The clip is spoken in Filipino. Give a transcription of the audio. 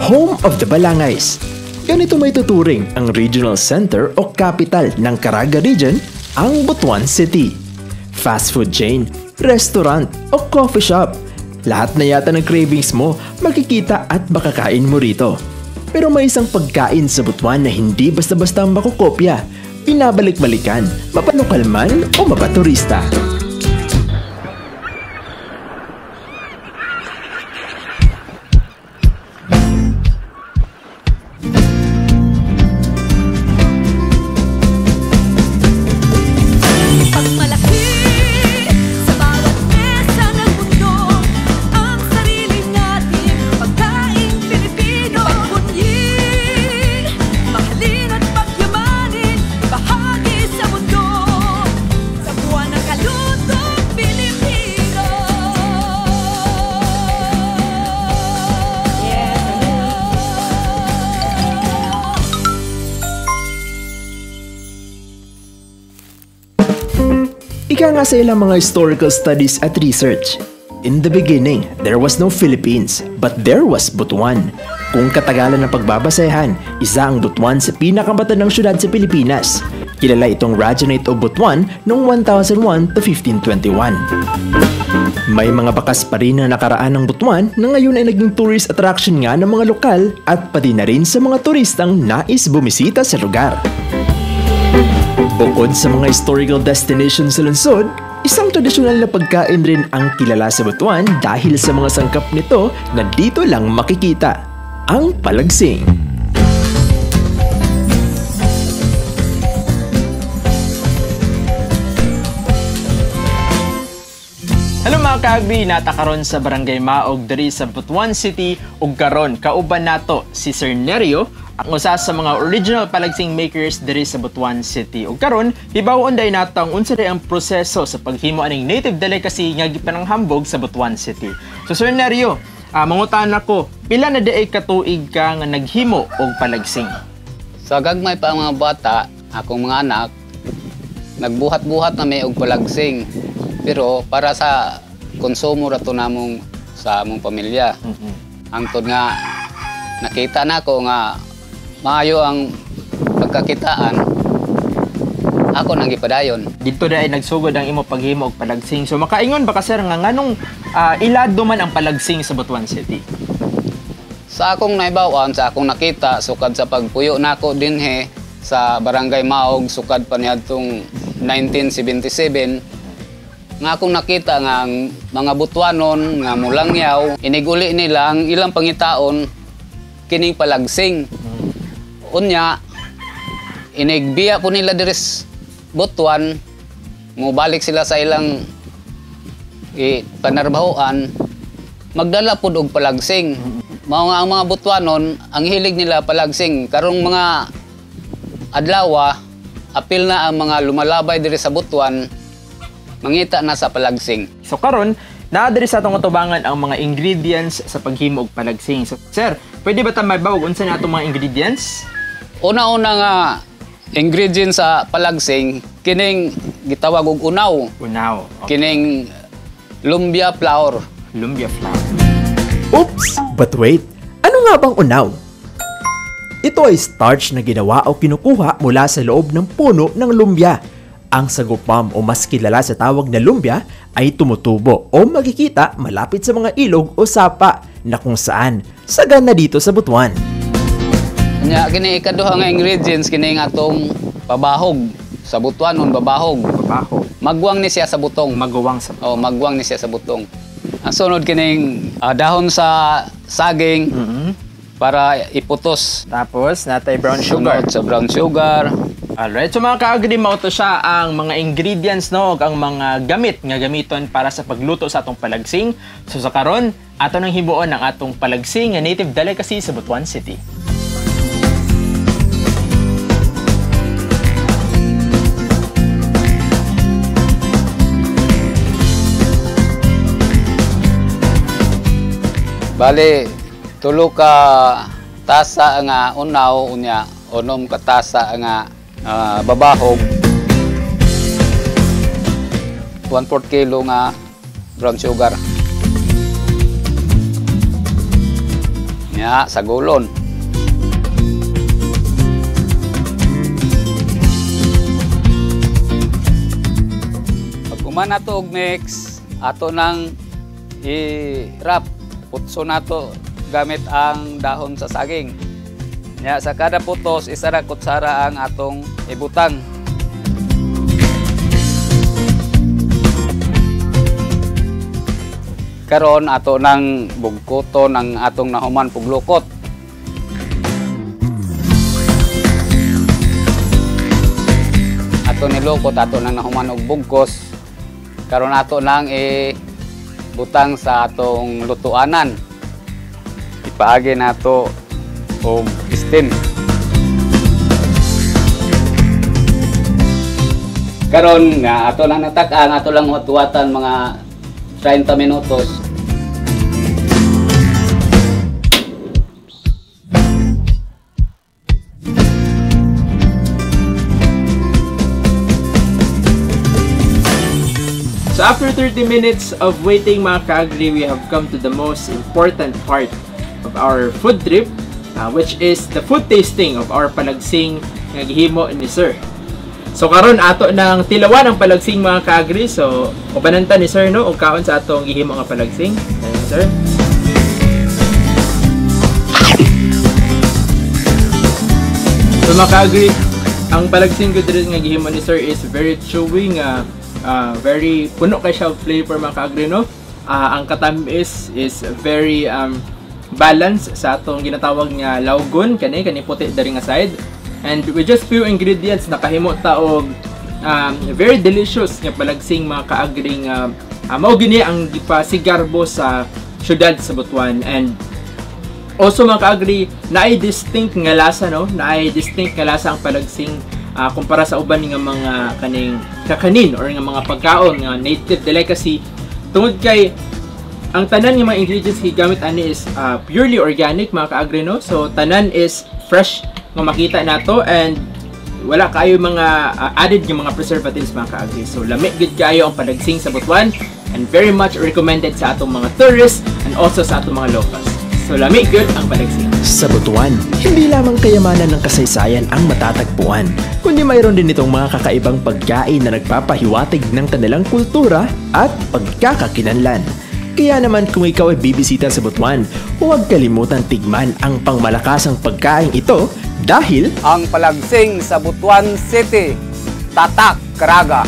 Home of the Balangays. Ganito may tuturing ang regional center o capital ng Caraga Region, ang Butuan City. Fast food chain, restaurant o coffee shop. Lahat na yata ng cravings mo, makikita at makakain mo rito. Pero may isang pagkain sa Butuan na hindi basta-basta makukopya. Pinabalik-balikan, mapanukal man o mapaturista. Ika nga sa ilang mga historical studies at research. In the beginning, there was no Philippines, but there was Butuan. Kung katagalan ng pagbabasehan, isa ang Butuan sa pinakamatandang syudad sa Pilipinas. Kilala itong Rajahnate o Butuan noong 1001 to 1521. May mga bakas pa rin na nakaraan ng Butuan na ngayon ay naging tourist attraction nga ng mga lokal at pati na rin sa mga turistang nais bumisita sa lugar. Bukod sa mga historical destinations sa lungsod, isang tradisyonal na pagkain rin ang kilala sa Butuan dahil sa mga sangkap nito na dito lang makikita, ang palagsing. Hello mga kaagbi, natakaron sa Barangay Maog diri sa Butuan City ug karon kauban nato si Sir Nerio, ang usa sa mga original palagsing makers diri sa Butuan City. Ug karon hibawon day nato ang unsa day ang proseso sa paghimo aning native delicacy nga gipananghambog sa Butuan City. So Sir Nerio, mangutan ako, pila na day katuig ka nga naghimo og palagsing? Sa gagmay pa ang mga bata, akong mga anak, nagbuhat-buhat na may og palagsing. Pero para sa konsumo rato namong sa among pamilya. Hangtod nga nakita nako nga maayo ang pagkakitaan, ako nang gipadayon. Dito na ay nagsugod ang imo paghimo og palagsing. So makaingon ba ka sir nga nganong ilado man ang palagsing sa Butuan City? Sa akong naibawan, sa akong nakita, sukad sa pagpuyo nako dinhe sa Barangay Maog, sukad pa niadtong 1977, nga akong nakita nga mga Butuanon nga mulangyaw, iniguli nila ang ilang pangitaon kining palagsing. Unya, inigbiya po nila diris Butuan, mubalik sila sa ilang panarbahoan, magdala po og palagsing. Ang mga Butuanon, ang hilig nila palagsing. Karong mga adlaw, apil na ang mga lumalabay diri sa Butuan, mangita na sa palagsing. So karon naadiri sa atong atubangan ang mga ingredients sa paghimo og palagsing. So sir, pwede ba ta maibawog unsa na atong mga ingredients? Una-una nga ingredients sa palagsing, kining gitawag og unaw. Unaw. Okay. Kining lumbia flour. Lumbia flour. Oops! But wait, ano nga bang unaw? Ito ay starch na ginawa o kinukuha mula sa loob ng puno ng lumbia. Ang sagupam o mas kilala sa tawag na lumbia ay tumutubo o makikita malapit sa mga ilog o sapa na kung saan sagana dito sa Butuan. Nya kini ikaduha nga ingredients kini nga atong pabahog sa Butuanon, babahog. Babahog. Magwang ni siya sa butong. Magwang sa butong. Magwang ni siya sa butong. Ang sunod kining dahon sa saging para iputos. Tapos natay brown sugar. Sunod sa brown sugar. Alright, so mga kaagri, mao to siya ang mga ingredients no, ug ang mga gamit nga gamiton para sa pagluto sa atong palagsing. So sa karon, ato nang himuon ang atong palagsing nga native delicacy sa Butuan City. Bali, tulo ka tasa nga unaw, unya unom ka tasa nga babahog, 1/4 kilo nga brown sugar. nya sa gulon. Pag kuman nato og mix, ato nang i-wrap. Putso nato gamit ang dahon sa saging. Nya sa kada putos, isa ra kutsara ang atong ibutang. Karon ato nang bugkoton ang atong nahuman puglukot. Ato nilukot, ato nang nahuman og bugkos. Karon ato nang butang sa atong lutuanan. Ipaagi nato og steam. Karon nga ato lang natak-ang, ato lang huwat-huwatan mga 30 minutos. So after 30 minutes of waiting mga ka-agri, we have come to the most important part of our food trip, which is the food tasting of our palagsing nga gihimo ni Sir. So karon ato nang tilawan ang palagsing mga ka-agri. So ubananta ni Sir no og kaon sa atong gihimo nga palagsing. Ayan, Sir. So mga ka-agri, ang palagsing ko diri nga gihimo ni Sir is very chewy nga, very puno kay siya flavor mga ka-agri no. Ang katamis is very balance sa atong ginatawag nga lawgon kani puti dari nga side. And with just few ingredients nakahimo ta og very delicious nga palagsing mga ka-agri nga mao gini ang gipasigarbo sa syudad sa Butuan. And also mga ka-agri, naay distinct nga lasa no, naay distinct nga lasa ang palagsing kumpara sa uban nga mga kaning kakanin or nga mga pagkaon nga native delicacy, tungod kay ang tanan nga mga ingredients gigamit ani is purely organic mga ka-agri no. So tanan is fresh nga makita nato, and wala kayo mga added nga mga preservatives mga ka-agri. So lami gud kayo ang palagsing sa Butuan, and very much recommended sa atong mga tourists and also sa atong mga locals. So lami gud ang palagsing. Sa Butuan, hindi lamang kayamanan ng kasaysayan ang matatagpuan, kundi mayroon din itong mga kakaibang pagkain na nagpapahiwatig ng kanilang kultura at pagkakakinanlan. Kaya naman kung ikaw ay bibisita sa Butuan, huwag kalimutan tigman ang pangmalakasang pagkain ito dahil Ang palagsing sa Butuan City, tatak karaga.